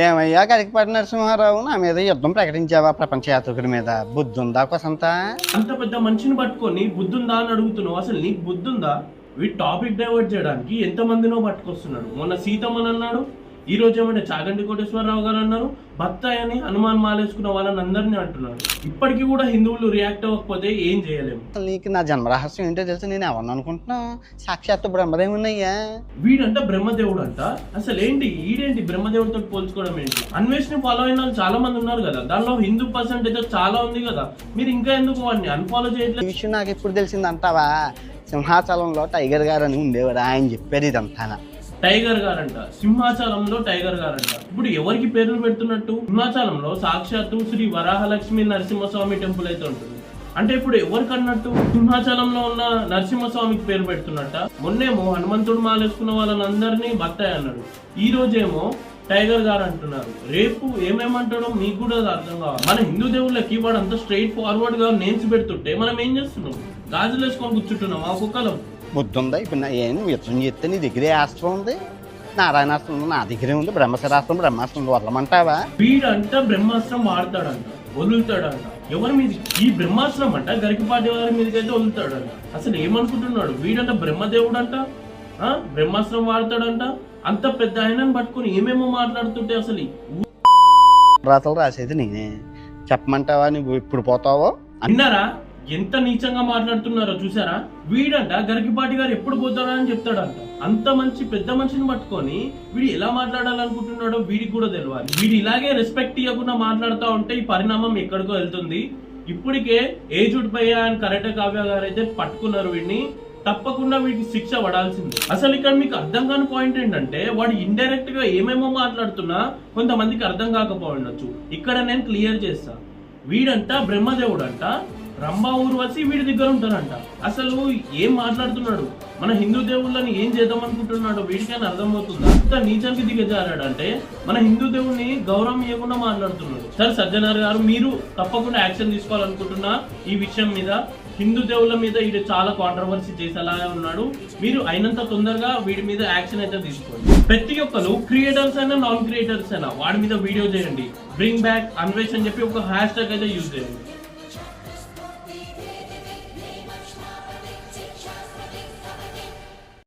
ఏమయ్యా గరికపాటి నరసింహారావు నా మీద యుద్ధం ప్రకటించావా ప్రపంచ యాత్రికుడి మీద? బుద్ధుందా కొసంతా? అంత పెద్ద మనిషిని పట్టుకొని బుద్ధుందా అని అడుగుతున్నావు. అసలు నీకు బుద్ధుందా? వీ టాపిక్ డైవర్ట్ చేయడానికి ఎంతమందినో పట్టుకొస్తున్నాడు. మొన్న సీతమ్మని అన్నాడు, ఈ రోజు ఏమంటే చాగంటి కోటేశ్వరరావు గారు అన్నారు, బత్తాయి అని హనుమాన్ మాలేసుకున్న వాళ్ళని అందరినీ అంటున్నాడు. ఇప్పటికీ కూడా హిందువులు రియాక్ట్ అవ్వకపోతే ఏం చేయలేము. నీకు నా జన్మరహస్యం ఏంటో తెలుసు. నేను ఎవరిని అనుకుంటున్నావు? సాక్షాత్తు బ్రహ్మదేవున్నయ్యా. వీడంట బ్రహ్మదేవుడు అంట. అసలు ఏంటి ఈడేంటి బ్రహ్మదేవుడితో పోల్చుకోవడం ఏంటి? అన్వేషణ ఫాలో అయిన వాళ్ళు చాలా మంది ఉన్నారు కదా, దానిలో హిందూ పర్సెంటేజ్ చాలా ఉంది కదా, మీరు ఇంకా ఎందుకు వాడిని అన్ఫాలో చేయట్లేదు? ఈ విషయం నాకు ఎప్పుడు తెలిసింది అంటావా? సింహాచలంలో టైగర్ గారు అని ఉండేవాడు, ఆయన చెప్పారు ఇదంతా. టైగర్ గారంట, సింహాచలంలో టైగర్ గారంట. ఇప్పుడు ఎవరికి పేర్లు పెడుతున్నట్టు? సింహాచలంలో సాక్షాత్తు శ్రీ వరాహలక్ష్మి నరసింహస్వామి టెంపుల్ అయితే ఉంటుంది. అంటే ఇప్పుడు ఎవరికి అన్నట్టు? సింహాచలంలో ఉన్న నరసింహస్వామికి పేరు పెడుతున్నట్ట. మొన్నేమో హనుమంతుడు మాలేసుకున్న వాళ్ళని అందరినీ బత్తాయి అన్నాడు, ఈ రోజేమో టైగర్ గారు అంటున్నారు. రేపు ఏమేమంటాడో మీకు కూడా అర్థం కావాలి. మన హిందూ దేవుళ్ళకి వాడు అంత స్ట్రైట్ ఫార్వర్డ్ గా నేమ్స్ పెడుతుంటే మనం ఏం చేస్తున్నాం? గాజులు వేసుకొని కూర్చుంటున్నాం ఆ కుక్కలం. బుద్ధుందా? ఇప్పుడు నువ్వు యుద్ధం చేస్తే నీ దగ్గరే ఆస్త్రం ఉంది, నారాయణాస్త్రం ఉంది, నా దగ్గరే ఉంది, బ్రహ్మశరాస్త్రం బ్రహ్మాస్త్రం వదలమంటావా? వీడంట బ్రహ్మాస్త్రం వాడతాడంట, వదులుతాడంట. ఎవరి మీద? ఈ బ్రహ్మాస్త్రం అంట గరికపాటి వారి మీదకైతే వదులుతాడంట. అసలు ఏమనుకుంటున్నాడు వీడంట? బ్రహ్మదేవుడు అంట, బ్రహ్మాస్త్రం వాడతాడంట. అంత పెద్ద ఆయనను పట్టుకుని ఏమేమో మాట్లాడుతుంటే అసలు రాతలు రాసేది నేనే. చెప్పమంటావా? నువ్వు ఇప్పుడు పోతావో? విన్నారా ఎంత నీచంగా మాట్లాడుతున్నారో? చూసారా? వీడంట గరికపాటి గారు ఎప్పుడు పోతాడా అని చెప్తాడంట. అంత మంచి పెద్ద మనిషిని పట్టుకొని వీడు ఎలా మాట్లాడాలనుకుంటున్నాడో వీడికి కూడా తెలియాలి. వీడు ఇలాగే రెస్పెక్ట్ ఇవ్వకుండా మాట్లాడుతూ ఉంటే ఈ పరిణామం ఎక్కడికో వెళ్తుంది. ఇప్పటికే ఏజుడ్ పయ్య అని కరెక్ట్ కావ్య గారు అయితే పట్టుకున్నారు వీడిని. తప్పకుండా వీడికి శిక్ష పడాల్సింది. అసలు ఇక్కడ మీకు అర్థం కాని పాయింట్ ఏంటంటే, వాడు ఇండైరెక్ట్ గా ఏమేమో మాట్లాడుతున్నా కొంతమందికి అర్థం కాకపోవచ్చు. ఇక్కడ నేను క్లియర్ చేస్తా. వీడంట బ్రహ్మదేవుడు అంట, రంభా ఊర్వశి వీడి దగ్గర ఉంటారంట. అసలు ఏం మాట్లాడుతున్నాడు? మన హిందూ దేవుళ్ళని ఏం చేద్దాం అనుకుంటున్నాడు? వీడికైనా అర్థమవుతుందా? అంత నీచానికి దిగజారాడంటే మన హిందూ దేవుడిని గౌరవం ఇవ్వకుండా మాట్లాడుతున్నాడు. సరే సజ్జనార్ గారు, మీరు తప్పకుండా యాక్షన్ తీసుకోవాలనుకుంటున్నా ఈ విషయం మీద. హిందూ దేవుళ్ళ మీద వీడు చాలా కాంట్రవర్సీ చేసేలాగా ఉన్నాడు. మీరు అయినంత తొందరగా వీడి మీద యాక్షన్ అయితే తీసుకోండి. ప్రతి ఒక్కరు క్రియేటర్స్ అయినా నాన్ క్రియేటర్స్ అయినా వాడి మీద వీడియో చేయండి. బ్రింగ్ బ్యాక్ అన్వేష్ అని చెప్పి ఒక హ్యాష్ ట్యాగ్ అయితే యూజ్ చేయండి.